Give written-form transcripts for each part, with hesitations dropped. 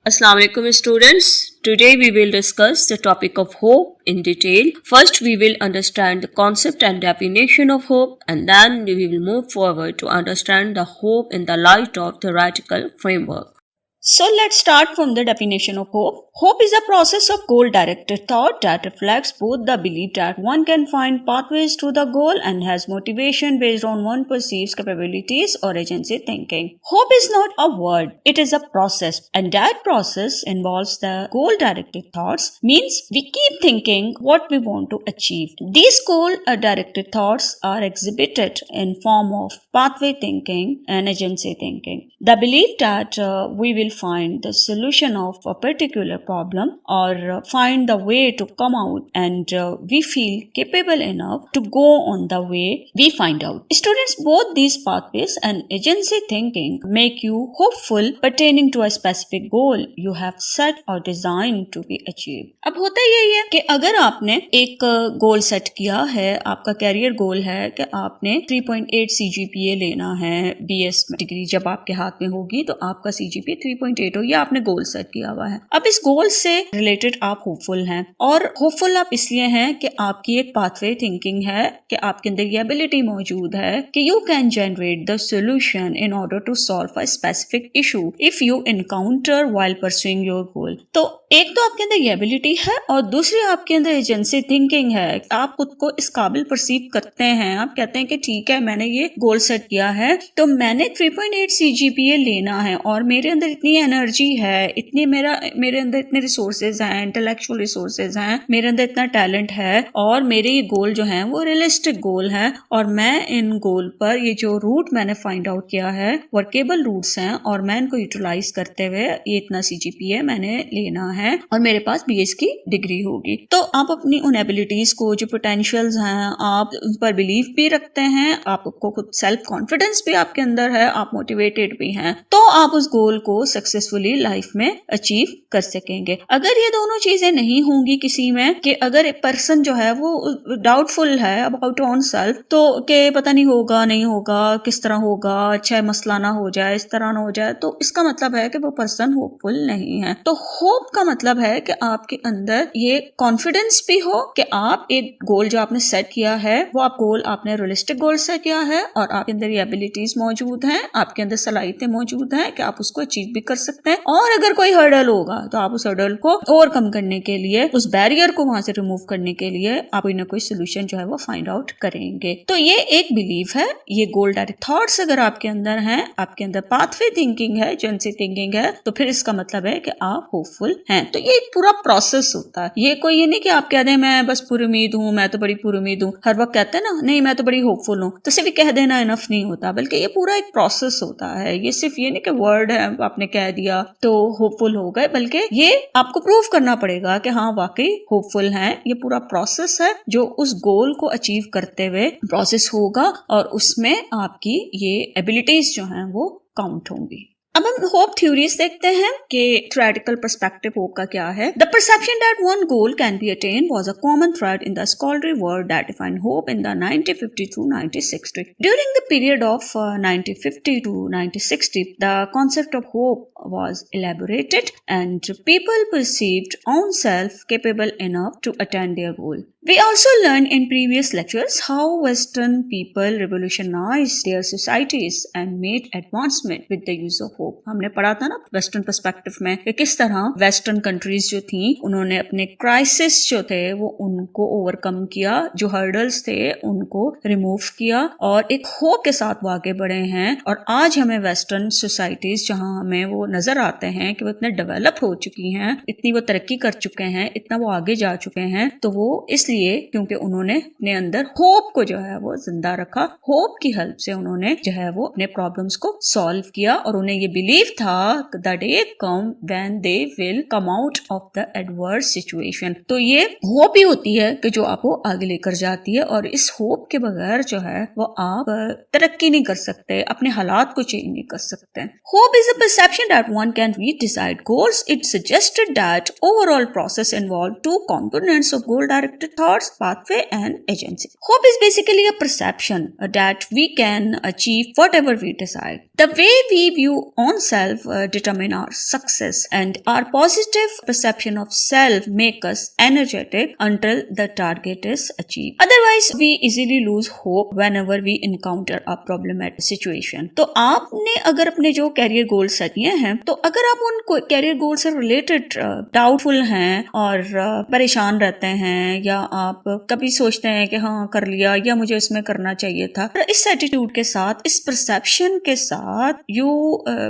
Assalamu alaikum students. Today we will discuss the topic of hope in detail. First we will understand the concept and definition of hope, and then we will move forward to understand the hope in the light of theoretical framework. So let's start from the definition of hope. Hope is a process of goal-directed thought that reflects both the belief that one can find pathways to the goal and has motivation based on one perceives capabilities or agency thinking. Hope is not a word, it is a process, and that process involves the goal-directed thoughts, means we keep thinking what we want to achieve. These goal-directed thoughts are exhibited in form of pathway thinking and agency thinking. The belief that we will find the solution of a particular problem or find the way to come out, and we feel capable enough to go on the way we find out. Students, both these pathways and agency thinking make you hopeful pertaining to a specific goal you have set or designed to be achieved. अब होता यही है कि अगर आपने एक goal set किया है, आपका कैरियर गोल है कि आपने 3.8 CGPA लेना है, BS डिग्री जब आपके हाथ में होगी तो आपका CGPA 3.8 हो, ये आपने गोल सेट किया हुआ है। अब इस गोल से रिलेटेड आप होपफुल हैं, और होपफुल आप इसलिए हैं कि आपकी एक पाथवे थिंकिंग है कि आपके अंदर ये एबिलिटी मौजूद है कि you can generate the solution in order to solve a specific issue if you encounter while pursuing your goal. तो एक तो आपके अंदर ये एबिलिटी है और दूसरी आपके अंदर एजेंसी थिंकिंग है। आप खुद को इस काबिल परसीव करते हैं, आप कहते हैं कि ठीक है मैंने ये गोल सेट किया है तो मैंने 3.8 CGPA लेना है और मेरे अंदर इतनी एनर्जी है, इतनी मेरे अंदर इतने रिसोर्सेज हैं, इंटेलेक्चुअल रिसोर्सेज हैं, मेरे अंदर इतना टैलेंट है और मेरे ये गोल जो हैं वो रियलिस्टिक गोल है और मैं इन गोल पर ये जो रूट मैंने फाइंड आउट किया है वर्केबल रूट्स हैं और मैं इनको यूटिलाइज करते हुए ये इतना CGPA मैंने लेना है और मेरे पास BS की डिग्री होगी। तो आप अपनी उन एबिलिटीज को, जो पोटेंशियल्स हैं, आप उन पर बिलीव भी रखते हैं, आपको खुद सेल्फ कॉन्फिडेंस भी आपके अंदर है, आप मोटिवेटेड भी हैं, तो आप उस गोल को सक्सेसफुली लाइफ में अचीव कर सकेंगे। अगर ये दोनों चीजें नहीं होंगी किसी में, कि अगर एक पर्सन जो है वो डाउटफुल है अबाउट ओन सेल्फ, तो कि पता नहीं होगा नहीं होगा, किस तरह होगा, अच्छा मसला ना हो जाए, इस तरह ना हो जाए, तो इसका मतलब है कि वो पर्सन होपफुल नहीं है। तो होप का मतलब है कि आपके अंदर ये कॉन्फिडेंस भी हो कि आप एक गोल जो आपने सेट किया है वो आपने रियलिस्टिक गोल सेट किया है और आपके अंदर ये एबिलिटीज मौजूद हैं, आपके अंदर सलाहियतें मौजूद हैं कि आप उसको अचीव भी कर सकते हैं। और अगर कोई हर्डल होगा तो आप उस हर्डल को ओवरकम करने के लिए, उस बैरियर को वहां से रिमूव करने के लिए आप कोई ना कोई सोल्यूशन जो है वो फाइंड आउट करेंगे। तो ये एक बिलीफ है, ये गोल डायरेक्ट थॉट्स अगर आपके अंदर हैं, आपके अंदर पाथवे थिंकिंग है, एजेंसी थिंकिंग है, तो फिर इसका मतलब है कि आप होपफुल हैं। तो ये एक पूरा प्रोसेस होता है। ये कोई ये नहीं कि आप कह दें मैं बस पूरी उम्मीद हूँ, मैं तो बड़ी पूरी उम्मीद हूँ, हर वक्त कहते हैं ना नहीं मैं तो बड़ी होपफुल हूँ, तो सिर्फ कह देना इनफ नहीं होता, बल्कि ये पूरा एक प्रोसेस होता है। ये सिर्फ ये नहीं कि वर्ड है आपने कह दिया तो होपफुल हो गए, बल्कि ये आपको प्रूव करना पड़ेगा कि हाँ वाकई होपफुल हैं। ये पूरा प्रोसेस है जो उस गोल को अचीव करते हुए प्रोसेस होगा और उसमें आपकी ये एबिलिटीज जो हैं वो काउंट होंगी। अब हम होप थ्योरीज देखते हैं कि थ्योरेटिकल पर्सपेक्टिव होप का क्या है। The perception that one goal can be attend was a common thread in the scholarly world that defined hope in the 1950 to 1960. During the period of 1950 to 1960, the concept of hope was elaborated and people perceived own self capable enough to attain their goal. We also learned in previous lectures how Western people revolutionized their societies and made advancement with the use of hope. हमने पढ़ा था ना western perspective में कि किस तरह western countries जो थी उन्होंने अपने क्राइसिस जो थे वो उनको ओवरकम किया, जो हर्डल्स थे उनको रिमूव किया और एक होप के साथ वो आगे बढ़े हैं। और आज हमें वेस्टर्न सोसाइटीज जहां हमें वो नजर आते हैं कि वो इतने डेवलप हो चुकी हैं, इतनी वो तरक्की कर चुके हैं, इतना वो आगे जा चुके हैं, तो वो इसलिए इसलिए क्योंकि उन्होंने अपने अंदर होप को जो है वो जिंदा रखा, होप की हेल्प से उन्होंने जो है वो अपने प्रॉब्लम्स को सॉल्व किया और उन्हें ये बिलीव था the day come when they will come out of the adverse situation. तो ये होप ही होती है कि जो आपको आगे लेकर जाती है और इस होप के बगैर जो है वो आप तरक्की नहीं कर सकते, अपने हालात को चेंज नहीं कर सकते। Hope is a perception that one can reach decide goals. It suggested that overall process involved two components of goal-directed thoughts, pathway and agency. Hope is basically a perception that we can achieve whatever we decide. The way we view own self determine our success, and our positive perception of self make us energetic until the target is achieved. Otherwise, we easily lose hope whenever we encounter a problematic situation. तो आपने अगर अपने जो career goal set किए हैं, तो अगर आप उन कैरियर गोल से रिलेटेड डाउटफुल हैं और परेशान रहते हैं, या आप कभी सोचते हैं कि हाँ कर लिया या मुझे इसमें करना चाहिए था, तो इस एटीट्यूड के साथ, इस परसेप्शन के साथ you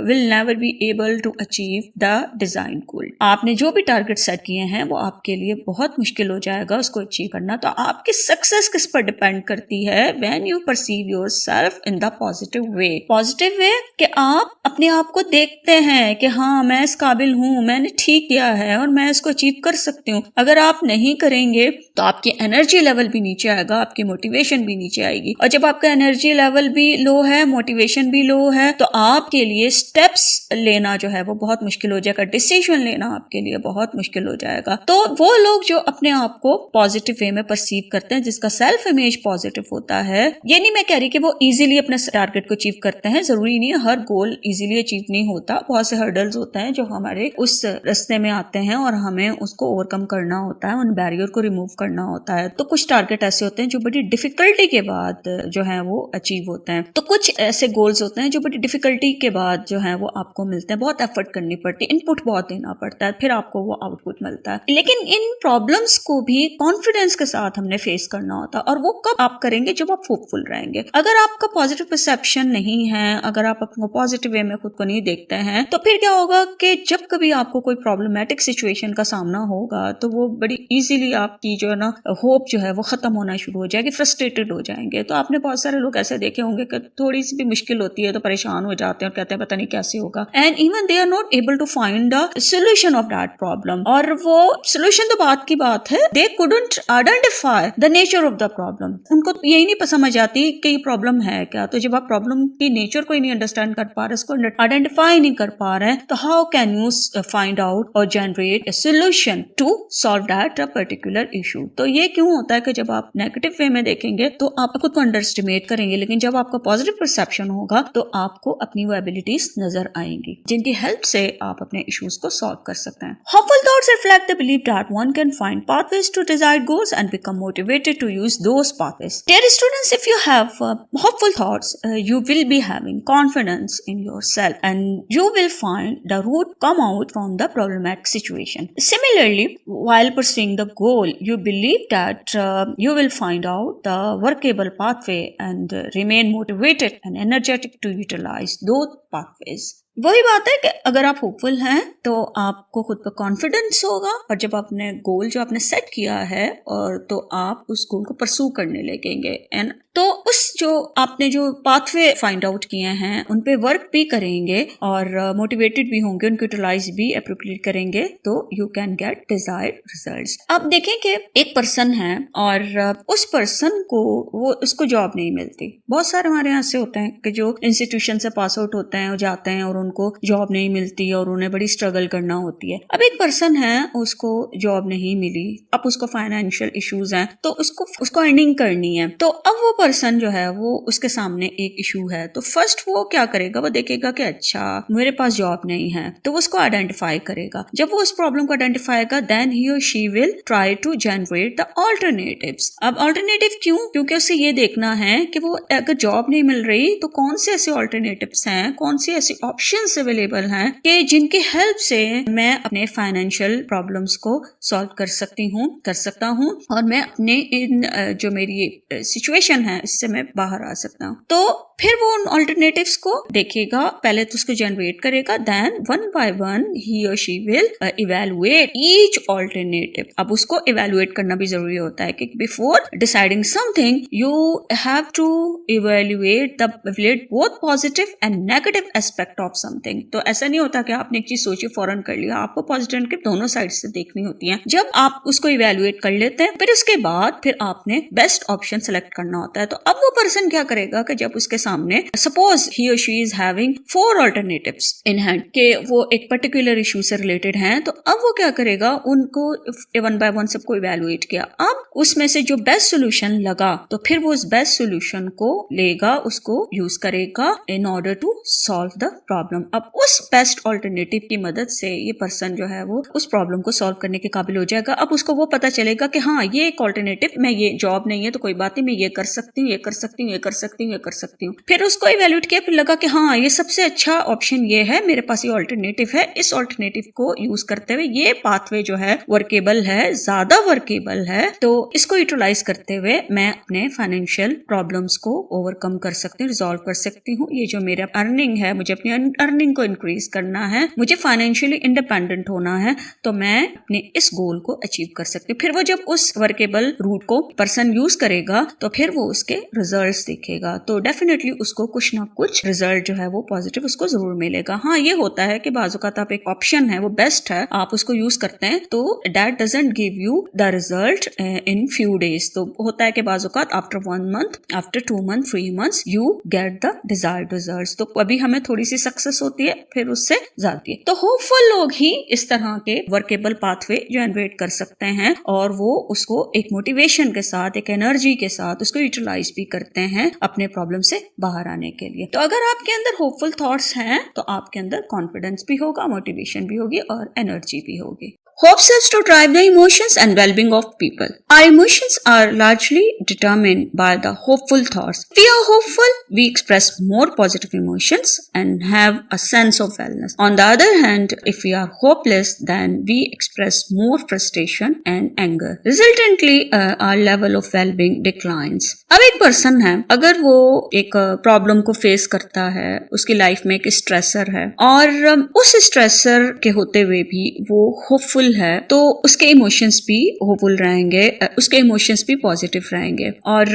will never be able to achieve the design goal. आपने जो भी टारगेट सेट किए हैं वो आपके लिए बहुत मुश्किल हो जाएगा उसको अचीव करना। तो आपकी सक्सेस किस पर डिपेंड करती है? When you perceive yourself in the positive way. Positive way कि आप अपने आप को देखते हैं कि हाँ मैं इस काबिल हूँ, मैंने ठीक किया है और मैं इसको अचीव कर सकती हूँ। अगर आप नहीं करेंगे तो आपकी एनर्जी लेवल भी नीचे आएगा, आपकी मोटिवेशन भी नीचे आएगी, और जब आपका एनर्जी लेवल भी लो है, मोटिवेशन भी लो है, तो आपके लिए स्टेप्स लेना जो है वो बहुत मुश्किल हो जाएगा, डिसीजन लेना आपके लिए बहुत मुश्किल हो जाएगा। तो वो लोग जो अपने आप को पॉजिटिव वे में परसीव करते हैं, जिसका सेल्फ इमेज पॉजिटिव होता है, ये नहीं मैं कह रही कि वो इजीली अपने टारगेट को अचीव करते हैं, जरूरी नहीं है, हर गोल इजीली अचीव नहीं होता, बहुत से हर्डल्स होते हैं जो हमारे उस रास्ते में आते हैं और हमें उसको ओवरकम करना होता है, उन बैरियर को रिमूव करना होता है। तो कुछ टारगेट ऐसे होते हैं जो बड़ी डिफिकल्टी के बाद जो है वो अचीव होते हैं, तो कुछ ऐसे गोल्स होते हैं जो बड़ी डिफिकल्टी के बाद जो है वो आपको मिलते हैं, बहुत एफर्ट करनी पड़ती है, इनपुट बहुत देना पड़ता है, फिर आपको वो आउटपुट मिलता है। लेकिन इन प्रॉब्लम्स को भी कॉन्फिडेंस के साथ हमने फेस करना होता है, और वो कब आप करेंगे? जब आप होपफुल रहेंगे। अगर आपका पॉजिटिव परसेप्शन नहीं है, अगर आप अपने पॉजिटिव वे में खुद को नहीं देखते हैं, तो फिर क्या होगा कि जब कभी आपको कोई प्रॉब्लमैटिक सिचुएशन का सामना होगा तो वो बड़ी इजीली आपकी जो है ना होप जो है वो खत्म होना शुरू हो जाएगी, फ्रस्ट्रेटेड हो जाएंगे। तो आपने बहुत सारे लोग ऐसे देखे होंगे कि थोड़ी सी भी मुश्किल होती है तो परेशान हो जाते हैं और कहते हैं पता नहीं कैसे होगा, and even they are not able to find the solution of that problem. और वो सोल्यूशन तो बात की बात है, they couldn't identify the nature of the problem. उनको यही नहीं समझ आती कि ये प्रॉब्लम है क्या। तो जब आप प्रॉब्लम की नेचर को ही नहीं अंडरस्टैंड कर पा रहे, उसको आइडेंटिफाई नहीं कर पा रहे, तो how can you find out और generate a solution to solve that a particular issue। तो ये क्यों होता है कि जब आप नेगेटिव वे में देखेंगे तो आप खुद को अंडर एस्टिमेट करेंगे, लेकिन जब आपका पॉजिटिव परसेप्शन होगा तो आपको अपनी वो एबिलिटीज नजर आएंगी जिनकी हेल्प से आप अपने इश्यूज को सॉल्व कर सकते हैं। Hopeful thoughts reflect the belief that one can find pathways to desired goals and become motivated to use those pathways. Dear students, if you have hopeful thoughts, you will be having confidence in yourself and you will find the route come out from the problematic situation. Similarly, while pursuing the goal, you believe that you will find out the workable pathway and remain motivated and energetic to utilize those pathways. वही बात है कि अगर आप hopeful हैं तो आपको खुद पर कॉन्फिडेंस होगा, और जब आपने गोल जो आपने सेट किया है और तो आप उस गोल को परसू करने लगेंगे, एंड तो उस जो आपने जो पाथवे फाइंड आउट किए हैं उन पे वर्क भी करेंगे और मोटिवेटेड भी होंगे, उनको यूटिलाइज भी एप्रोप्रिएट करेंगे, तो you can get desired results. अब देखें कि एक पर्सन है और उस पर्सन को वो उसको जॉब नहीं मिलती। बहुत सारे हमारे यहाँ से होते हैं कि जो इंस्टीट्यूशन से पास आउट होते हैं, वो जाते हैं और उनको जॉब नहीं मिलती और उन्हें बड़ी स्ट्रगल करना होती है। अब एक पर्सन है, उसको जॉब नहीं मिली, अब उसको फाइनेंशियल इश्यूज हैं, तो उसको अर्निंग करनी है। तो अब वो पर्सन जो है वो उसके सामने एक इशू है, तो फर्स्ट वो क्या करेगा, वो देखेगा कि अच्छा मेरे पास जॉब नहीं है, तो वो उसको आइडेंटिफाई करेगा। जब वो उस प्रॉब्लम को आइडेंटिफाई करेगा, देन ही और she will try to generate the alternatives. अब ऑल्टरनेटिव क्यों? क्योंकि उसे ये देखना है कि वो अगर जॉब नहीं मिल रही तो कौन से ऐसे ऑल्टरनेटिव्स हैं, कौन से ऐसे ऑप्शन ऑप्शंस अवेलेबल हैं कि जिनकी हेल्प से मैं अपने फाइनेंशियल प्रॉब्लम्स को सॉल्व कर सकता हूँ और मैं अपने इन जो मेरी सिचुएशन है इससे मैं बाहर आ सकता हूँ। तो फिर वो उन ऑल्टरनेटिव्स को देखेगा, पहले तो उसको जनरेट करेगा, then one by one he और she will evaluate each alternative. अब उसको इवैल्यूएट करना भी जरूरी होता है कि before deciding something you have to evaluate both positive and negative aspect of something. तो ऐसा नहीं होता कि आपने एक चीज सोची फौरन कर लिया, आपको पॉजिटिव नेगेटिव दोनों साइड से देखनी होती है। जब आप उसको इवैल्यूएट कर लेते हैं फिर उसके बाद फिर आपने बेस्ट ऑप्शन सेलेक्ट करना होता है। तो अब वो पर्सन क्या करेगा कि जब उसके सामने सपोज ही और she is having 4 alternatives in hand के वो एक पर्टिकुलर इशू से रिलेटेड हैं, तो अब वो क्या करेगा, उनको वन बाय वन सबको इवैल्यूएट किया। अब उसमें से जो बेस्ट सोल्यूशन लगा तो फिर वो उस बेस्ट सोल्यूशन को लेगा, उसको यूज करेगा in order to solve the problem. अब उस बेस्ट ऑल्टरनेटिव की मदद से ये पर्सन जो है वो उस प्रॉब्लम को सॉल्व करने के काबिल हो जाएगा। अब उसको वो पता चलेगा कि हाँ ये एक ऑल्टरनेटिव, मैं ये जॉब नहीं है तो कोई बात नहीं, मैं ये कर सकती हूँ, ये कर सकती हूँ, ये कर सकती हूँ, ये कर सकती हूँ। फिर उसको इवैल्यूएट किया, फिर लगा कि हाँ ये सबसे अच्छा ऑप्शन ये है, मेरे पास ये ऑल्टरनेटिव है, इस ऑल्टरनेटिव को यूज करते हुए ये पाथवे जो है वर्केबल है, ज्यादा वर्केबल है, तो इसको यूटिलाइज करते हुए मैं अपने फाइनेंशियल प्रॉब्लम्स को ओवरकम कर सकती हूँ, रिजॉल्व कर सकती हूँ। ये जो मेरा अर्निंग है, मुझे अपनी अर्निंग को इंक्रीज करना है, मुझे फाइनेंशियली इंडिपेंडेंट होना है, तो मैं अपने इस गोल को अचीव कर सकती हूँ। फिर वो जब उस वर्केबल रूट को पर्सन यूज करेगा तो फिर वो उसके रिजल्ट्स देखेगा, तो डेफिनेटली उसको कुछ ना कुछ रिजल्ट जो है वो पॉजिटिव उसको जरूर मिलेगा। हाँ ये होता है कि बाज़-औक़ात आप एक ऑप्शन है वो बेस्ट है, आप उसको यूज करते हैं तो that doesn't give you the result in few days. तो होता है कि बाज़-औक़ात after 1 month, after 2 months, 3 months you get the desired results. तो अभी हमें थोड़ी सी सक्सेस होती है, फिर उससे जाती है। तो होपफुल लोग ही इस तरह के वर्केबल पाथवे जनरेट कर सकते हैं और वो उसको एक मोटिवेशन के साथ, एक एनर्जी के साथ उसको यूटिलाइज भी करते हैं अपने प्रॉब्लम से बाहर आने के लिए। तो अगर आपके अंदर होपफुल थॉट्स हैं तो आपके अंदर कॉन्फिडेंस भी होगा, मोटिवेशन भी होगी और एनर्जी भी होगी। Hope serves to drive the emotions and well-being of people. Our emotions are largely determined by the hopeful thoughts. If we are hopeful, we express more positive emotions and have a sense of wellness. On the other hand, if we are hopeless, then we express more frustration and anger. Resultantly, our level of well-being declines. अब एक person है, अगर वो एक problem को face करता है, उसकी लाइफ में एक स्ट्रेसर है और उस स्ट्रेसर के होते हुए भी वो होपफुल है, तो उसके इमोशंस भी होपफुल रहेंगे, उसके इमोशंस भी पॉजिटिव रहेंगे और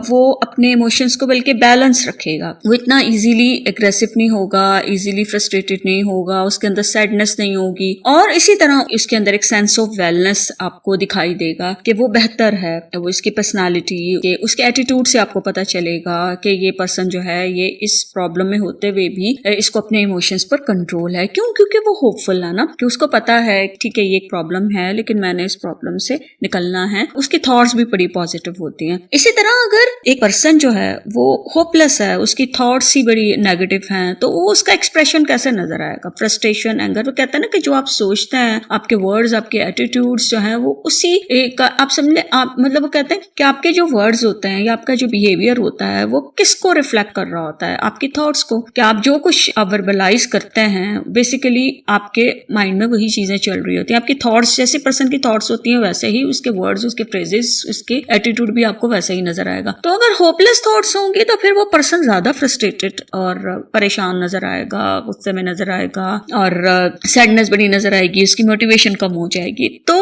वो अपने इमोशंस को बल्कि बैलेंस रखेगा। वो इतना इजीली एग्रेसिव नहीं होगा, इजीली फ्रस्ट्रेटेड नहीं होगा, उसके अंदर सैडनेस नहीं होगी और इसी तरह उसके अंदर एक सेंस ऑफ वेलनेस आपको दिखाई देगा कि वो बेहतर है। वो इसकी पर्सनालिटी, उसके एटीट्यूड से आपको पता चलेगा कि ये पर्सन जो है ये इस प्रॉब्लम में होते हुए भी इसको अपने इमोशंस पर कंट्रोल है। क्यों? क्योंकि वो होपफुल है ना, कि उसको पता है ठीक है ये एक प्रॉब्लम है लेकिन मैंने इस प्रॉब्लम से निकलना है। उसकी थॉट्स भी बड़ी पॉजिटिव होती हैं। इसी तरह अगर एक पर्सन जो है वो होपलेस है, उसकी थॉट्स ही बड़ी नेगेटिव हैं, तो वो उसका एक्सप्रेशन कैसे नजर आएगा? Frustration, anger. वो कहते हैं ना कि जो आप सोचते हैं, आपके वर्ड्स, आपके एटीट्यूड्स जो हैं वो उसी एक आप समझे, आप मतलब वो कहते हैं कि आपके जो वर्ड्स होते हैं या आपका जो बिहेवियर होता है वो किसको रिफ्लेक्ट कर रहा होता है? आपकी थॉट्स को। कि आप जो कुछ वर्बलाइज करते हैं बेसिकली आपके माइंड में वही चीजें चल रही होती हैं। आपकी थॉट्स, जैसे पर्सन की थॉट्स होती हैं वैसे ही उसके वर्ड्स, उसके फ्रेजेस, उसके एटीट्यूड भी आपको वैसे ही नजर आएगा। तो अगर होपलेस थॉट्स होंगी तो फिर वो पर्सन ज्यादा फ्रस्ट्रेटेड और परेशान नजर आएगा, गुस्से में नजर आएगा और सैडनेस बड़ी नजर आएगी, उसकी मोटिवेशन कम हो जाएगी। तो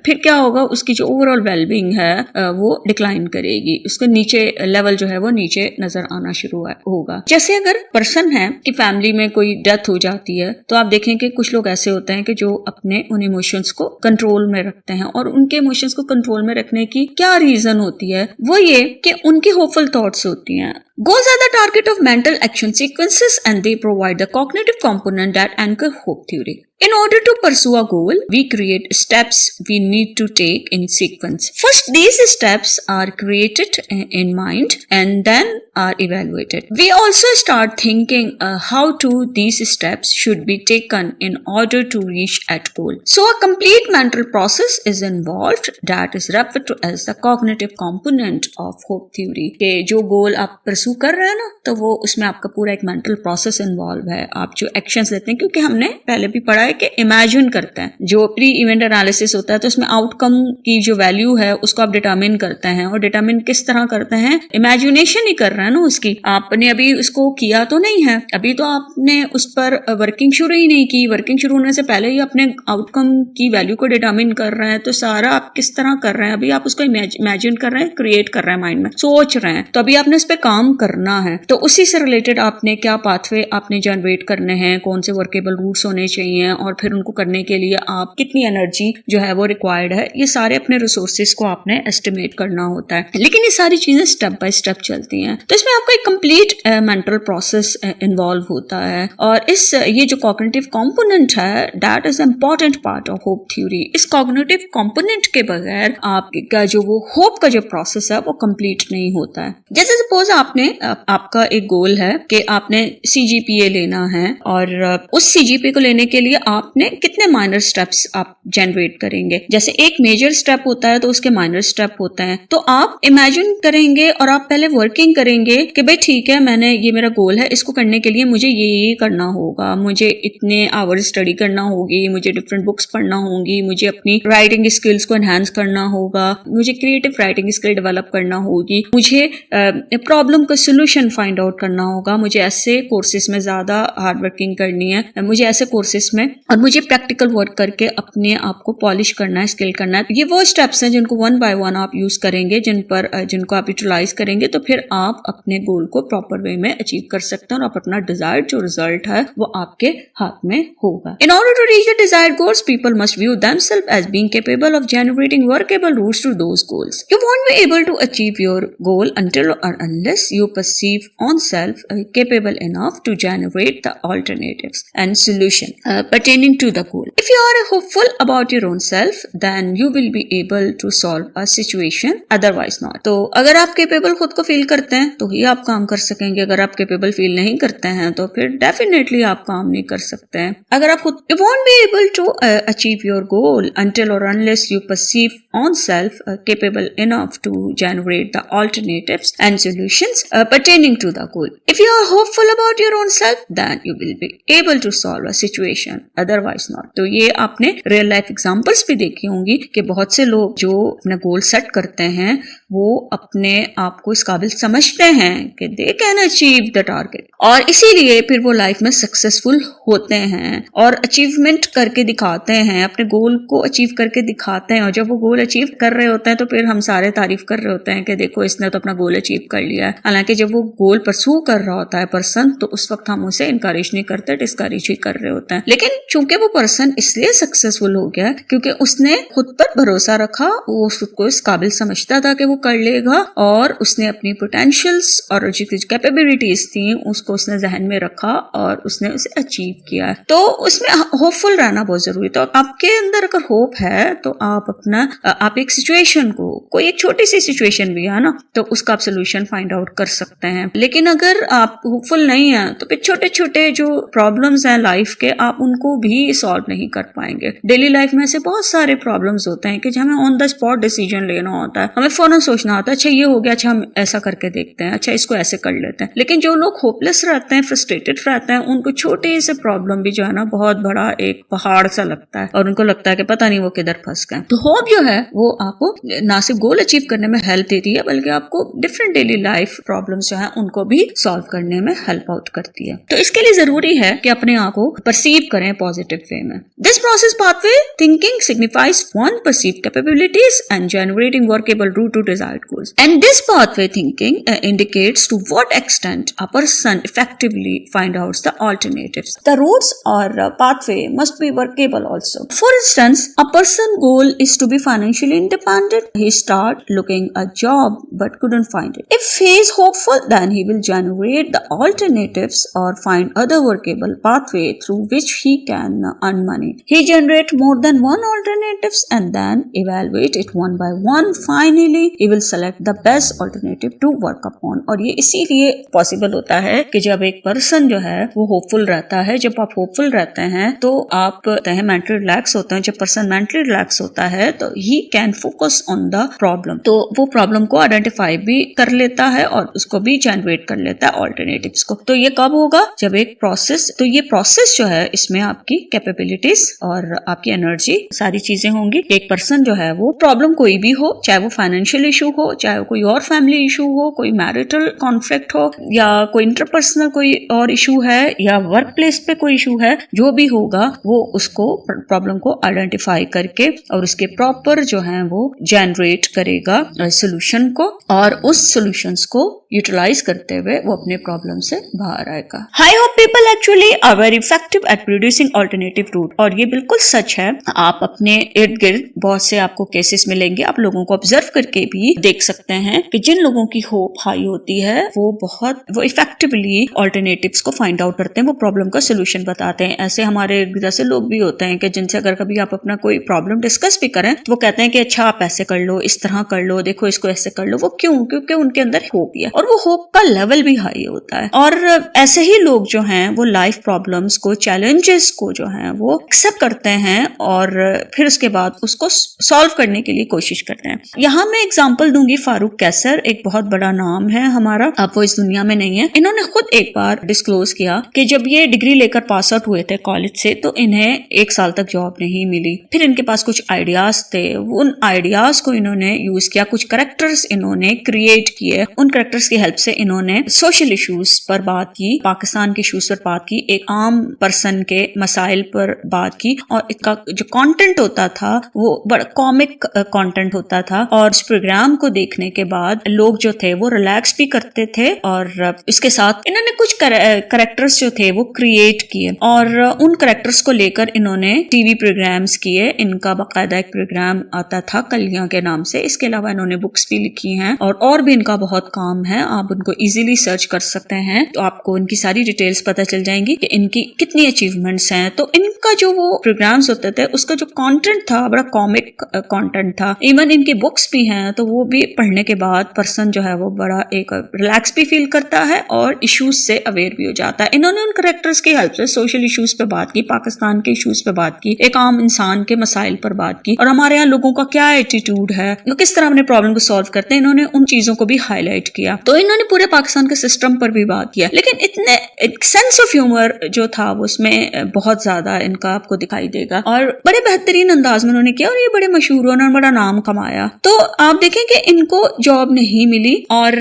फिर क्या होगा, उसकी जो ओवरऑल वेलबींग है वो डिक्लाइन करेगी, उसके नीचे लेवल जो है वो नीचे नजर आना शुरू होगा। जैसे अगर पर्सन है कि फैमिली में कोई डेथ हो जाती है तो आप देखें कि कुछ लोग ऐसे होते हैं कि जो अपने उन इमोशंस को कंट्रोल में रखते हैं और उनके इमोशंस को कंट्रोल में रखने की क्या रीजन होती है? वो ये कि उनकी होपफुल थॉट्स होती हैं। Goals are the target of mental action sequences and they provide the cognitive component that anchor hope theory. In order to pursue a goal, we create steps we need to take in sequence. First, these steps are created in mind and then are evaluated. We also start thinking how to these steps should be taken in order to reach at goal. So a complete mental process is involved that is referred to as the cognitive component of hope theory. कि जो गोल आप pursue कर रहे हैं ना, तो वो उसमें आपका पूरा एक मेंटल प्रोसेस इन्वॉल्व है. आप जो एक्शंस लेते हैं, क्योंकि हमने पहले भी पढ़ा है कि इमेजिन करते हैं, जो प्री इवेंट एनालिसिस होता है तो उसमें आउटकम की जो वैल्यू है उसको आप डिटरमिन करते हैं. और डिटरमिन किस तरह करते हैं? इमेजिनेशन ही कर रहे हैं ना उसकी. आपने अभी उसको किया तो नहीं है, अभी तो आपने उस पर वर्किंग शुरू ही नहीं की. वर्किंग शुरू होने से पहले ही अपने आउटकम की वैल्यू को डिटरमिन कर रहे हैं. तो सारा आप किस तरह कर रहे हैं? अभी आप उसको इमेजिन कर रहे हैं, क्रिएट कर रहे हैं, माइंड में सोच रहे हैं. तो अभी आपने उस पर काम करना है. तो उसी से रिलेटेड आपने क्या पाथवे आपने जनरेट करने हैं, कौन से वर्केबल रूट्स होने चाहिए, और फिर उनको करने के लिए आप कितनी एनर्जी जो है वो रिक्वायर्ड है, ये सारे अपने रिसोर्सेज को आपने एस्टिमेट करना होता है. लेकिन ये सारी चीजें स्टेप बाय स्टेप चलती हैं. तो इसमें आपका एक कंप्लीट मेंटल प्रोसेस इन्वॉल्व होता है. और ये जो कॉग्निटिव कंपोनेंट है, that is important part of hope theory. इस कॉग्निटिव कंपोनेंट के बगैर आपका जो वो होप का जो प्रोसेस है वो कंप्लीट नहीं होता है. जैसे सपोज आपका एक गोल है कि आपने CGPA लेना है, और उस CGPA को लेने के लिए आपने कितने माइनर स्टेप्स आप जनरेट करेंगे. जैसे एक मेजर स्टेप होता है तो उसके माइनर स्टेप होते हैं. तो आप इमेजिन करेंगे और आप पहले वर्किंग करेंगे कि भाई ठीक है, मैंने ये मेरा गोल है, इसको करने के लिए मुझे ये करना होगा, मुझे इतने आवर स्टडी करना होगी, मुझे डिफरेंट बुक्स पढ़ना होंगी, मुझे अपनी राइटिंग स्किल्स को एनहांस करना होगा, मुझे क्रिएटिव राइटिंग स्किल डेवलप करना होगी, मुझे प्रॉब्लम का सोल्यूशन फाइंड आउट करना होगा, मुझे ऐसे कोर्सेज में ज्यादा हार्ड वर्किंग करनी है, मुझे ऐसे कोर्सेज में, और मुझे प्रैक्टिकल वर्क करके अपने आप को पॉलिश करना है, स्किल करना है. ये वो स्टेप्स हैं जिनको वन बाय वन आप यूज करेंगे, जिनको आप यूटिलाइज करेंगे, तो फिर आप अपने गोल को प्रॉपर वे में अचीव कर सकते हैं और आप अपना डिजायर्ड जो रिजल्ट है वो आपके हाथ में होगा. In order to reach the desired goals, people must view themselves as being capable of generating workable routes to those goals. You won't be able to achieve your goal until or unless you perceive on self capable enough to generate the alternatives and solution pertaining to the goal. If you are hopeful about your own self, then you will be able to solve a situation, otherwise not. तो अगर आप capable खुद को feel करते हैं तो ही आप काम कर सकेंगे. अगर आप capable feel नहीं करते हैं तो फिर definitely आप काम नहीं कर सकते हैं. अगर आप खुद you won't be able to achieve your goal until or unless you perceive on self capable enough to generate the alternatives and solutions pertaining to the goal. If you are hopeful about your own self, then you will be able to solve a situation, otherwise not. तो ये आपने real life examples भी देखी होंगी कि बहुत से लोग जो अपना गोल सेट करते हैं वो अपने आप को इस काबिल समझते हैं कि they can achieve the target, और इसीलिए फिर वो लाइफ में सक्सेसफुल होते हैं और अचीवमेंट करके दिखाते हैं, अपने गोल को अचीव करके दिखाते हैं. और जब वो गोल अचीव कर रहे होते हैं तो फिर हम सारे तारीफ कर रहे होते हैं कि देखो इसने तो अपना गोल अचीव कर लिया है. हालांकि जब वो गोल परस्यू कर रहा होता है पर्सन, तो उस वक्त हम उसे इनकरेज नहीं करते, डिस्करेज ही कर रहे होते हैं. लेकिन चूंकि वो पर्सन इसलिए सक्सेसफुल हो गया क्योंकि उसने खुद पर भरोसा रखा, वो खुद को इस काबिल समझता था कि वो कर लेगा, और उसने अपनी पोटेंशियल्स और जो कैपेबिलिटीज थी उसको उसने जहन में रखा और उसने उसे अचीव किया. तो उसमें होपफुल रहना बहुत जरूरी. तो आपके अंदर अगर होप है तो आप एक सिचुएशन को, कोई एक छोटी सी सिचुएशन भी है ना, तो उसका आप सोल्यूशन फाइंड आउट कर सकते हैं. लेकिन अगर आप होपफुल नहीं है तो फिर छोटे छोटे जो प्रॉब्लम्स हैं लाइफ के, आप उनको भी सॉल्व नहीं कर पाएंगे. डेली लाइफ में ऐसे बहुत सारे प्रॉब्लम्स होते हैं कि हमें ऑन द स्पॉट डिसीजन लेना होता है, हमें फौरन सोचना होता है अच्छा ये हो गया, अच्छा हम ऐसा करके देखते हैं, अच्छा इसको ऐसे कर लेते हैं. लेकिन जो लोग होपलेस रहते हैं, फ्रस्ट्रेटेड रहते हैं, उनको छोटे से प्रॉब्लम भी जो है ना बहुत बड़ा एक पहाड़ सा लगता है और उनको लगता है कि पता नहीं वो किधर फंस गए. तो होप जो है वो आपको ना सिर्फ गोल अचीव करने में हेल्प देती है बल्कि आपको डिफरेंट डेली लाइफ प्रॉब्लम्स जो है उनको भी सॉल्व करने में हेल्प आउट करती है. तो इसके लिए जरूरी है कि अपने आप को परसीव करें पॉजिटिव वे में. This process pathway thinking signifies one perceived capabilities and generating workable route to desired goals. And this pathway thinking indicates to what extent a person effectively find out the alternatives. The routes or pathway must be workable also. For instance, a person goal is to be financially independent. He start looking a job but couldn't find it. If he is hopeful, then he will generate the alternatives or find other workable pathway through which he can earn money. He generate more than one alternatives and then evaluate it one by one. Finally, he will select the best alternative to work upon. और ये इसीलिए possible होता है कि जब एक person जो है वो होपफुल रहता है, जब आप होपफुल रहते हैं तो आप मेंटली रिलैक्स होते हैं. जब पर्सन मेंटली रिलैक्स होता है तो he can focus on the problem, तो वो प्रॉब्लम को आइडेंटिफाई भी कर लेता है और उसको भी जनरेट कर लेता है ऑल्टरनेटिव्स को. तो ये कब होगा? जब एक प्रोसेस, तो ये प्रोसेस जो है इसमें आपकी कैपेबिलिटीज और आपकी एनर्जी सारी चीजें होंगी. एक पर्सन जो है वो प्रॉब्लम कोई भी हो, चाहे वो फाइनेंशियल इशू हो, चाहे वो कोई और फैमिली इशू हो, कोई मैरिटल कॉन्फ्लिक्ट हो, या कोई इंटरपर्सनल कोई और इशू है, या वर्क प्लेस पे कोई इशू है, जो भी होगा वो उसको प्रॉब्लम को आइडेंटिफाई करके और उसके प्रॉपर जो है वो जनरेट करेगा सोल्यूशन को, और उस सॉल्यूशंस को यूटिलाइज करते हुए वो अपने प्रॉब्लम से बाहर आएगा. I hope people actually are very effective at producing alternative route. और ये बिल्कुल सच है. आप अपने इर्द गिर्द बहुत से आपको केसेस मिलेंगे, आप लोगों को ऑब्जर्व करके भी देख सकते हैं कि जिन लोगों की होप हाई होती है वो इफेक्टिवली अल्टरनेटिव्स को फाइंड आउट करते हैं, वो प्रॉब्लम का सोल्यूशन बताते हैं. ऐसे हमारे जैसे लोग भी होते हैं कि जिनसे अगर कभी आप अपना कोई प्रॉब्लम डिस्कस भी करें तो वो कहते हैं कि अच्छा आप ऐसे कर लो, इस तरह कर लो, देखो इसको ऐसे कर लो. वो क्यों? क्योंकि उनके अंदर होप है और वो होप का लेवल भी हाई होता है. और ऐसे ही लोग जो हैं वो लाइफ प्रॉब्लम्स को, चैलेंजेस को जो हैं वो एक्सेप्ट करते हैं और फिर उसके बाद उसको सॉल्व करने के लिए कोशिश करते हैं. यहाँ मैं एग्जांपल दूंगी. फारूक कैसर एक बहुत बड़ा नाम है हमारा, अब वो इस दुनिया में नहीं है. इन्होंने खुद एक बार डिस्क्लोज किया कि जब ये डिग्री लेकर पास आउट हुए थे कॉलेज से तो इन्हें 1 साल तक जॉब नहीं मिली. फिर इनके पास कुछ आइडियाज थे, उन आइडियाज को इन्होंने यूज किया, कुछ करेक्टर्स इन्होंने क्रिएट किए. उन करेक्टर्स की हेल्प से इन्होंने सोशल इश्यूज पर बात की, पाकिस्तान के इश्यूज पर बात की, एक आम पर्सन के मसाइल पर बात की, और इसका जो कंटेंट होता था वो बड़ा कॉमिक कंटेंट होता था. और इस प्रोग्राम को देखने के बाद लोग जो थे वो रिलैक्स भी करते थे और इसके साथ इन्होंने कुछ करेक्टर्स जो थे वो क्रिएट किए और उन करेक्टर्स को लेकर इन्होंने टीवी प्रोग्राम्स किए. इनका बाकायदा एक प्रोग्राम आता था कलियां के नाम से. इसके अलावा इन्होंने बुक्स भी लिखी हैं और भी इनका बहुत काम है. आप उनको इजीली सर्च कर सकते हैं तो आपको इनकी सारी डिटेल्स पता चल जाएंगी कि इनकी कितनी अचीवमेंट्स हैं. तो इनका जो वो प्रोग्राम्स होते थे उसका जो कंटेंट था बड़ा कॉमिक कंटेंट था. इवन इनकी बुक्स भी हैं तो वो भी पढ़ने के बाद पर्सन जो है वो बड़ा एक रिलैक्स भी फील करता है और इश्यूज से अवेयर भी हो जाता है. इन्होंने उन कैरेक्टर्स की हेल्प से सोशल इश्यूज पे बात की, पाकिस्तान के इश्यूज पे बात की, एक आम इंसान के मसाइल पर बात की और हमारे यहाँ लोगों का क्या एटीट्यूड है, वो किस तरह अपने प्रॉब्लम को सॉल्व करते हैं. इन्होंने उन चीजों को भी हाईलाइट किया. तो इन्होंने पूरे पाकिस्तान के सिस्टम पर भी बात किया, लेकिन इतने सेंस ऑफ ह्यूमर जो था वो उसमें बहुत ज्यादा इनका आपको दिखाई देगा और बड़े बेहतरीन अंदाज में उन्होंने किया और ये बड़े मशहूर और बड़ा नाम कमाया. तो आप देखें कि इनको जॉब नहीं मिली और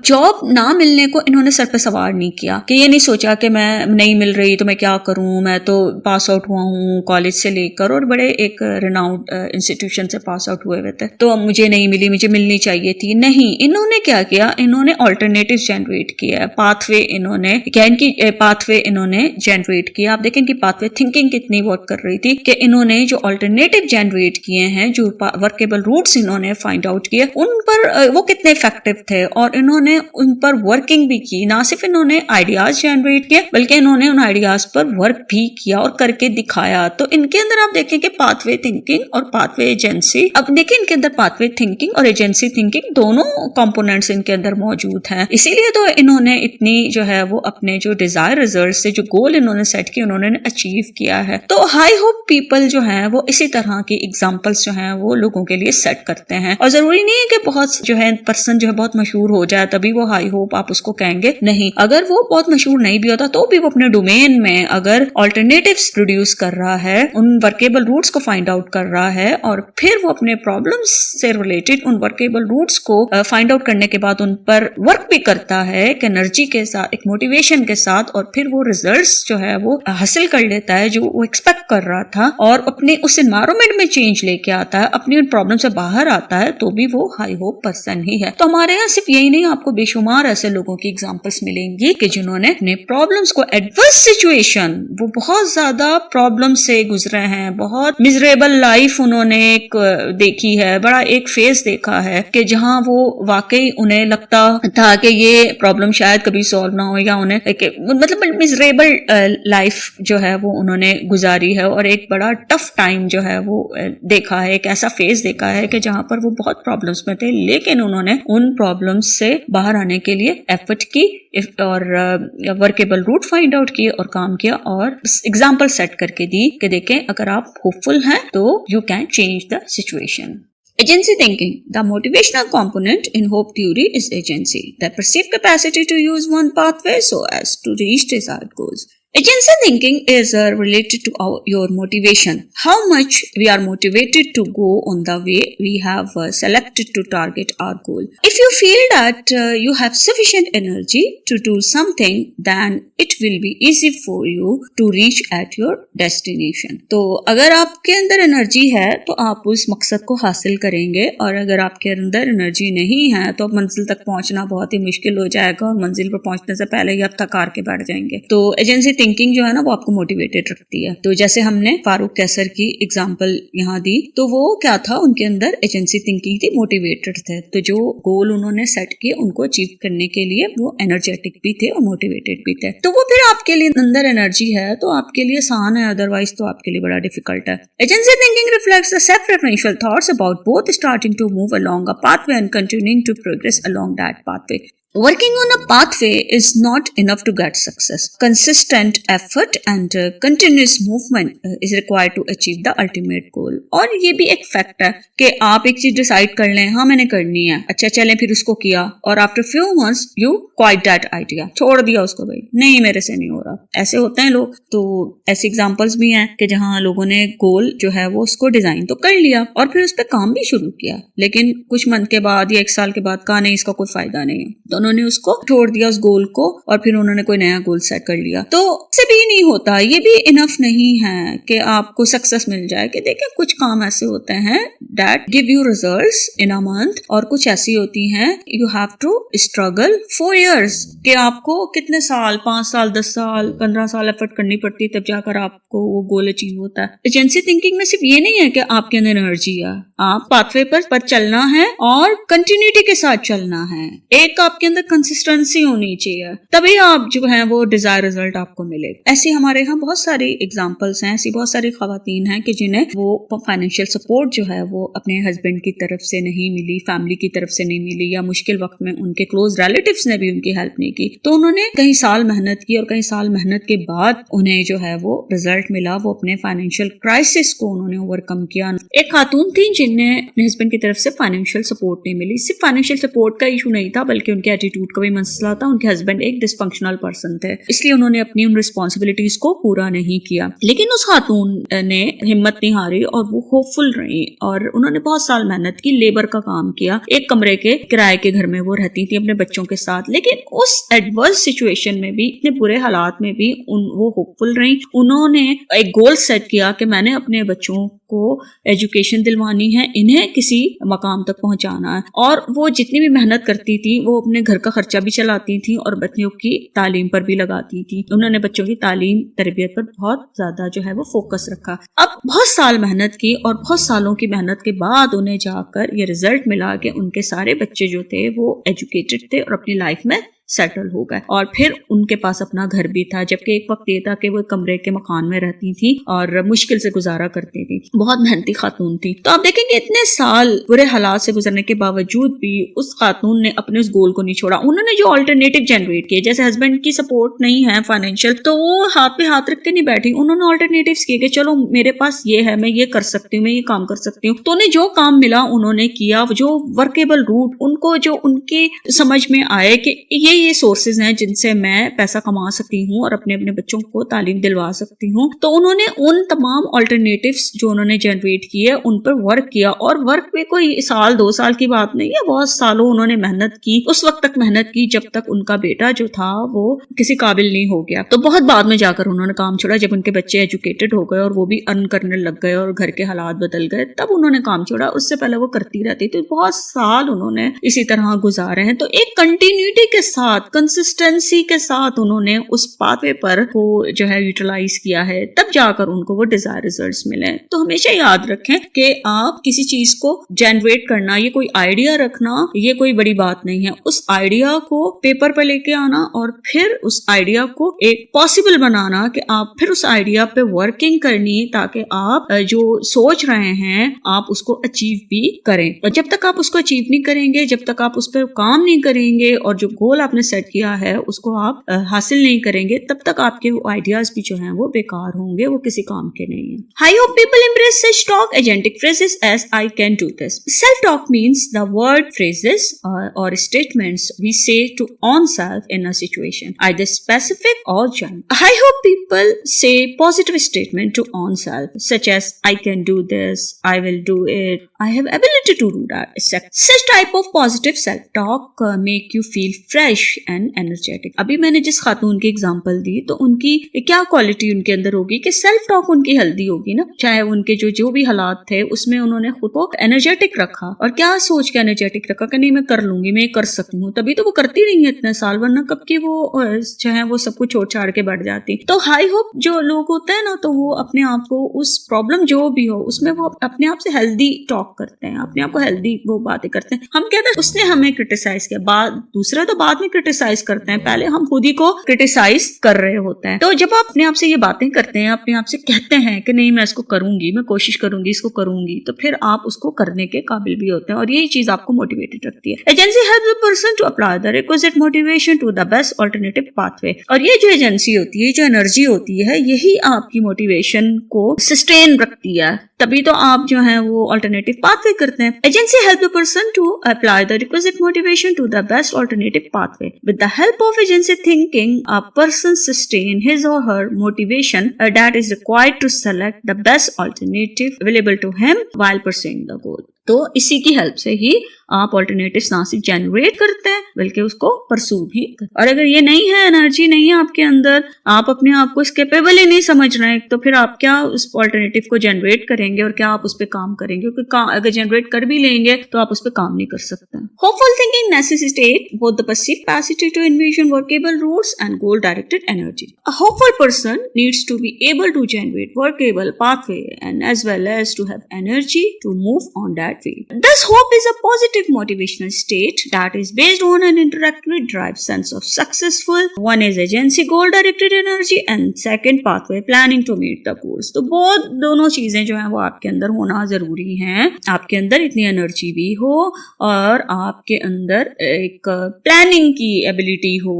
जॉब ना मिलने को इन्होंने सर पे सवार नहीं किया कि ये नहीं सोचा कि मैं नहीं मिल रही तो मैं क्या करूं, मैं तो पास आउट हुआ हूं कॉलेज से लेकर और बड़े एक रिनाउंड इंस्टीट्यूशन से पास आउट हुए थे तो मुझे नहीं मिली, मुझे मिलनी चाहिए थी. नहीं, इन्होंने क्या किया, इन्होंने ऑल्टरनेटिव जनरेट किया, पाथवे इन्होंने क्या, इनकी पाथवे इन्होंने जनरेट किया. आप देखें कि पाथवे थिंकिंग कितनी वर्क कर रही थी कि इन्होंने जो ऑल्टरनेटिव जनरेट किए हैं, जो वर्केबल रूट्स इन्होंने फाइंड आउट किए, उन पर वो कितने इफेक्टिव थे और इन्होंने उन पर वर्किंग भी की. ना सिर्फ इन्होंने आइडियाज जनरेट किए बल्कि इन्होंने उन आइडियाज पर वर्क भी किया और करके दिखाया. तो इनके अंदर आप देखें कि पाथवे थिंकिंग और पाथवे एजेंसी, अब देखिए इनके अंदर पाथवे थिंकिंग और एजेंसी थिंकिंग दोनों कंपोनेंट्स इनके अंदर मौजूद हैं. इसीलिए तो इन्होंने इतनी जो है वो अपने जो डिजायर रिजल्ट से जो गोल इन्होंने सेट किए उन्होंने अचीव किया है. तो आई होप पीपल जो है वो इसी तरह की एग्जांपल्स जो हैं वो लोगों के लिए सेट करते हैं और जरूरी नहीं है कि बहुत जो है पर्सन जो है बहुत मशहूर हो जाए तभी वो हाई होप आप उसको कहेंगे. नहीं, अगर वो बहुत मशहूर नहीं भी होता तो भी वो अपने डोमेन में अगर ऑल्टरनेटिव्स प्रोड्यूस कर रहा है, उन वर्केबल रूट्स को फाइंड आउट कर रहा है और फिर वो अपने प्रॉब्लम्स से रिलेटेड उन वर्केबल रूट्स को फाइंड आउट करने के बाद उन पर वर्क भी करता है एक एनर्जी के साथ, एक मोटिवेशन के साथ और फिर वो रिजल्ट्स जो है वो हासिल कर लेता है जो वो एक्सपेक्ट कर रहा था और अपने उस एनवायरमेंट में चेंज लेके आता है, अपनी उन प्रॉब्लम से बाहर आता है, तो भी वो हाई होप पर्सन ही है. तो हमारे यहाँ सिर्फ यही नहीं, आपको बेशुमार ऐसे लोगों की एग्जांपल्स मिलेंगी कि जिन्होंने अपने प्रॉब्लम्स को, एडवर्स सिचुएशन, वो बहुत ज्यादा प्रॉब्लम से गुजरे हैं, बहुत मिजरेबल लाइफ उन्होंने एक देखी है, बड़ा एक फेज देखा है कि जहां वो वाकई उन्हें लगता था कि ये प्रॉब्लम शायद कभी सॉल्व ना हो या उन्हें मतलब मिजरेबल लाइफ जो है वो उन्होंने गुजारी है और एक बड़ा टफ टाइम जो है वो देखा है, एक ऐसा फेज देखा है कि जहां पर वो बहुत प्रॉब्लम्स में थे, लेकिन उन्होंने उन प्रॉब्लम्स से बाहर आने के लिए एफर्ट की और वर्केबल रूट फाइंड आउट किए और काम किया और एग्जाम्पल सेट करके दी कि देखें अगर आप होपफुल हैं तो you can change the situation. Agency thinking. The motivational component in hope theory is agency, the perceived capacity to use one pathway so as to reach desired goals. Agency thinking is related to your motivation. How much we are motivated to go on the way we have selected to target our goal. If you feel that you have sufficient energy to do something, then it will be easy for you to reach at your destination. तो अगर आपके अंदर energy है तो आप उस मकसद को हासिल करेंगे और अगर आपके अंदर एनर्जी नहीं है तो मंजिल तक पहुंचना बहुत ही मुश्किल हो जाएगा और मंजिल पर पहुंचने से पहले ही आप थक हार के बैठ जाएंगे. तो एजेंसी थिंकिंग जो है ना वो आपको मोटिवेटेड रखती है. तो जैसे हमने फारूक कैसर की एग्जांपल यहाँ दी, तो वो क्या था, उनके अंदर एजेंसी थिंकिंग थी, मोटिवेटेड थे. तो जो गोल उन्होंने सेट किए उनको अचीव करने के लिए वो एनर्जेटिक भी थे और मोटिवेटेड भी थे. तो वो फिर आपके लिए अंदर एनर्जी है तो आपके लिए आसान है, अदरवाइज तो आपके लिए बड़ा डिफिकल्ट है. Agency thinking reflects the self referential thoughts about both starting to move along a pathway and continuing to progress along that pathway. Working on a pathway is not enough to get success. Consistent effort and continuous movement is required to achieve the ultimate goal. और ये भी एक fact है कि आप एक चीज decide कर लें, हाँ मैंने करनी है, अच्छा चलें फिर उसको किया और after few months you quite that idea, छोड़ दिया उसको, भाई नहीं मेरे से नहीं हो रहा. ऐसे होते हैं लोग. तो ऐसे एग्जाम्पल्स भी हैं कि जहाँ लोगों ने गोल जो है वो उसको डिजाइन तो कर लिया और फिर उस पर काम भी शुरू किया, लेकिन कुछ मंथ के बाद या 1 साल के बाद कहा नहीं इसका कोई फायदा नहीं है, तो उन्होंने उसको छोड़ दिया उस गोल को और फिर उन्होंने कोई नया गोल सेट कर लिया. तो इससे भी नहीं होता, ये भी इनफ नहीं है कि आपको सक्सेस मिल जाए. कि देखिए कुछ काम ऐसे होते हैं that give you results in a month और कुछ ऐसी होती हैं you have to struggle for years, कि आपको कितने साल, 5 साल 10 साल 15 साल एफर्ट करनी पड़ती है तब जाकर आपको वो गोल अचीव होता है. एजेंसी थिंकिंग में सिर्फ ये नहीं है कि आपके अंदर एनर्जी है, आप पाथवे पर चलना है और कंटिन्यूटी के साथ चलना है. एक आपके अंदर कंसिस्टेंसी होनी चाहिए, तभी आप जो है वो डिजायर रिजल्ट आपको मिले. ऐसी हमारे यहाँ बहुत सारी एग्जांपल्स हैं, ऐसी बहुत सारी खवातीन हैं कि जिन्हें वो फाइनेंशियल सपोर्ट जो है वो अपने हस्बैंड की तरफ से नहीं मिली, फैमिली की तरफ से नहीं मिली, या मुश्किल वक्त में उनके क्लोज रिलेटिव्स ने भी उनकी हेल्प नहीं की. तो उन्होंने कई साल मेहनत की और कई साल मेहनत के बाद उन्हें जो है वो रिजल्ट मिला. वो अपने फाइनेंशियल क्राइसिस को उन्होंने ओवरकम किया. एक खातून थी जिन्हें अपने हस्बैंड की तरफ से फाइनेंशियल सपोर्ट नहीं मिली. सिर्फ फाइनेंशियल सपोर्ट का इशू नहीं था बल्कि उनके एटीट्यूड का भी मसला था. उनके हस्बैंड एक डिसफंक्शनल पर्सन थे, इसलिए उन्होंने अपनी उन रिस्पॉन्सिबिलिटीज को पूरा नहीं किया. लेकिन उस खातून ने हिम्मत नहीं हारी और वो होपफुल रही और उन्होंने बहुत साल मेहनत की, लेबर का काम किया. एक कमरे के किराए के घर में वो रहती थी अपने बच्चों के साथ. लेकिन उस एडवर्स सिचुएशन में भी, इतने बुरे हालात में भी वो होपफुल रही. उन्होंने एक गोल सेट किया कि मैंने अपने बच्चों को एजुकेशन दिलवानी है, इन्हें किसी मकाम तक पहुंचाना है. और वो जितनी भी मेहनत करती थी वो अपने घर का खर्चा भी चलाती थी और बच्चों की तालीम पर भी लगाती थी. उन्होंने बच्चों की तालीम तरबियत पर बहुत ज्यादा जो है वो फोकस रखा. अब बहुत साल मेहनत की और बहुत सालों की मेहनत के बाद उन्हें जाकर ये रिजल्ट मिला कि उनके सारे बच्चे जो थे वो एजुकेटेड थे और अपनी लाइफ में सेटल हो गए और फिर उनके पास अपना घर भी था. जबकि एक वक्त ये था कि वो कमरे के मकान में रहती थी और मुश्किल से गुजारा करती थी. बहुत मेहनती खातून थी. तो आप देखेंगे इतने साल बुरे हालात से गुजरने के बावजूद भी उस खातून ने अपने उस गोल को नहीं छोड़ा. उन्होंने जो ऑल्टरनेटिव जनरेट किए, जैसे हस्बैंड की सपोर्ट नहीं है फाइनेंशियल, तो वो हाथ पे हाथ रख के नहीं बैठी. उन्होंने ऑल्टरनेटिव्स किए कि चलो मेरे पास ये है, मैं ये कर सकती हूँ, मैं ये काम कर सकती हूँ. तो उन्हें जो काम मिला उन्होंने किया, जो वर्केबल रूट उनको जो उनके समझ में आए कि ये सोर्सेज हैं जिनसे मैं पैसा कमा सकती हूँ और अपने अपने बच्चों को तालीम दिलवा सकती हूँ. तो उन्होंने उन तमाम ऑल्टरनेटिव्स जो उन्होंने जनरेट किए उन पर वर्क किया. और वर्क पे कोई साल 2 साल की बात नहीं है, बहुत सालों उन्होंने मेहनत की. उस वक्त तक मेहनत की जब तक उनका बेटा जो था वो किसी काबिल नहीं हो गया. तो बहुत बाद में जाकर उन्होंने काम छोड़ा, जब उनके बच्चे एजुकेटेड हो गए और वो भी अर्न करने लग गए और घर के हालात बदल गए, तब उन्होंने काम छोड़ा. उससे पहले वो करती रहती. तो बहुत साल उन्होंने इसी तरह गुजारे हैं. तो एक कंटिन्यूटी के साथ साथ, कंसिस्टेंसी के साथ उन्होंने उस पाथवे पर को जो है यूटिलाइज किया है, तब जाकर उनको वो डिजायर रिजल्ट्स मिले। तो हमेशा याद रखें कि आप किसी चीज को जनरेट करना, ये कोई आइडिया रखना, ये कोई बड़ी बात नहीं है। उस आइडिया को पेपर पे लेके आना और फिर उस आइडिया को एक पॉसिबल बनाना कि आप फिर उस आइडिया पे वर्किंग करनी, ताकि आप जो सोच रहे हैं आप उसको अचीव भी करें। और जब तक आप उसको अचीव नहीं करेंगे, जब तक आप उस पर काम नहीं करेंगे और जो गोल आपने सेट किया है उसको आप हासिल नहीं करेंगे, तब तक आपके आइडियाज भी जो हैं वो बेकार होंगे, वो किसी काम के नहीं है। I hope people embrace such talk agentic phrases as I can do this. Self-talk means the word phrases or statements we say to oneself in a situation, either specific or general. I hope people say positive statement to oneself, such as I can do this, I will do it, I have ability to do that, etc. Such type of positive self-talk make you feel fresh and energetic. अभी मैंने जिस खातून की example दी, तो उनकी क्या quality उनके अंदर होगी कि सेल्फ टॉक उनकी हेल्दी होगी ना। चाहे उनके जो भी हालात थे उसमें उन्होंने खुद को एनर्जेटिक रखा, और क्या सोच के एनर्जेटिक रखा कि नहीं मैं कर लूंगी, मैं कर सकती हूँ। तभी तो वो करती नहीं है इतने साल, वरना कब की वो चाहे वो सब कुछ छोड़ छाड़ के बढ़ जाती। तो हाई होप जो लोग होते हैं ना, तो वो अपने आप को उस प्रॉब्लम जो भी हो उसमें वो अपने आप से हेल्दी टॉक करते हैं, अपने आप को हेल्दी वो बातें करते हैं। हम कहते हैं उसने हमें क्रिटिसाइज किया, दूसरे तो बाद में क्रिटिसाइज करते हैं, पहले हम खुद ही को क्रिटिसाइज कर रहे होते हैं। तो जब आप अपने आप से ये बातें करते हैं, अपने आप से कहते हैं कि नहीं मैं इसको करूंगी, मैं कोशिश करूंगी, इसको करूंगी, तो फिर आप उसको करने के काबिल भी होते हैं, और यही चीज आपको मोटिवेटेड रखती है। Agency help the person to apply the requisite motivation to the best alternative pathway. और ये जो एजेंसी होती है, जो एनर्जी होती है, यही आपकी मोटिवेशन को सस्टेन रखती है, तभी तो आप जो है वो ऑल्टरनेटिव पाथवे करते हैं। Agency help the person to apply the requisite motivation to the best alternative pathway. With the help of agency thinking a person sustain his or her motivation that is required to select the best alternative available to him while pursuing the goal. तो इसी की help से ही आप alternatives ना सिर्फ generate करते हैं बल्कि उसको परसू भी करते हैं। और अगर ये नहीं है, एनर्जी नहीं है आपके अंदर, आप अपने आप को कैपेबल ही नहीं समझ रहे हैं, तो फिर आप क्या उस ऑल्टरनेटिव को जनरेट करेंगे और क्या आप उस पर काम करेंगे? क्योंकि अगर जनरेट कर भी लेंगे तो आप उस पर काम नहीं कर सकते। Hopeful thinking necessitate both the perceived capacity to envision workable routes and goal directed energy. A hopeful person needs to be able to generate workable pathway and as well as to have energy to move on that way. Thus, hope is a positive motivational state that is based on an intellectually derived sense of successful. One is agency goal-directed energy and second pathway planning to meet the goals. तो बहुत दोनों चीजें जो हैं वो आपके अंदर होना जरूरी हैं। आपके अंदर इतनी एनर्जी भी हो और आपके अंदर एक प्लानिंग की एबिलिटी हो,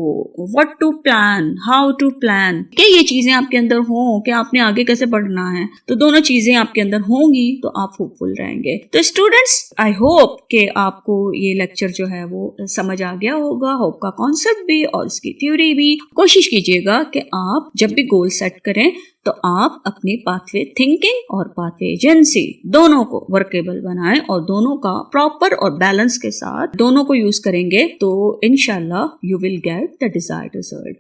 what to plan, how to plan, कि ये चीजें आपके अंदर हो कि आपने आगे कैसे बढ़ना है। तो दोनों चीजें आपके अंदर होंगी तो आप होपफुल रहेंगे। तो स्टूडेंट्स, आई होप कि आपको ये लेक्चर जो है वो समझ आ गया होगा, होप का कॉन्सेप्ट भी और इसकी थ्योरी भी। कोशिश कीजिएगा कि आप जब भी गोल सेट करें तो आप अपने पाथवे थिंकिंग और पाथवे एजेंसी दोनों को वर्केबल बनाएं और दोनों का प्रॉपर और बैलेंस के साथ दोनों को यूज करेंगे तो इंशाल्लाह you will get the desired result.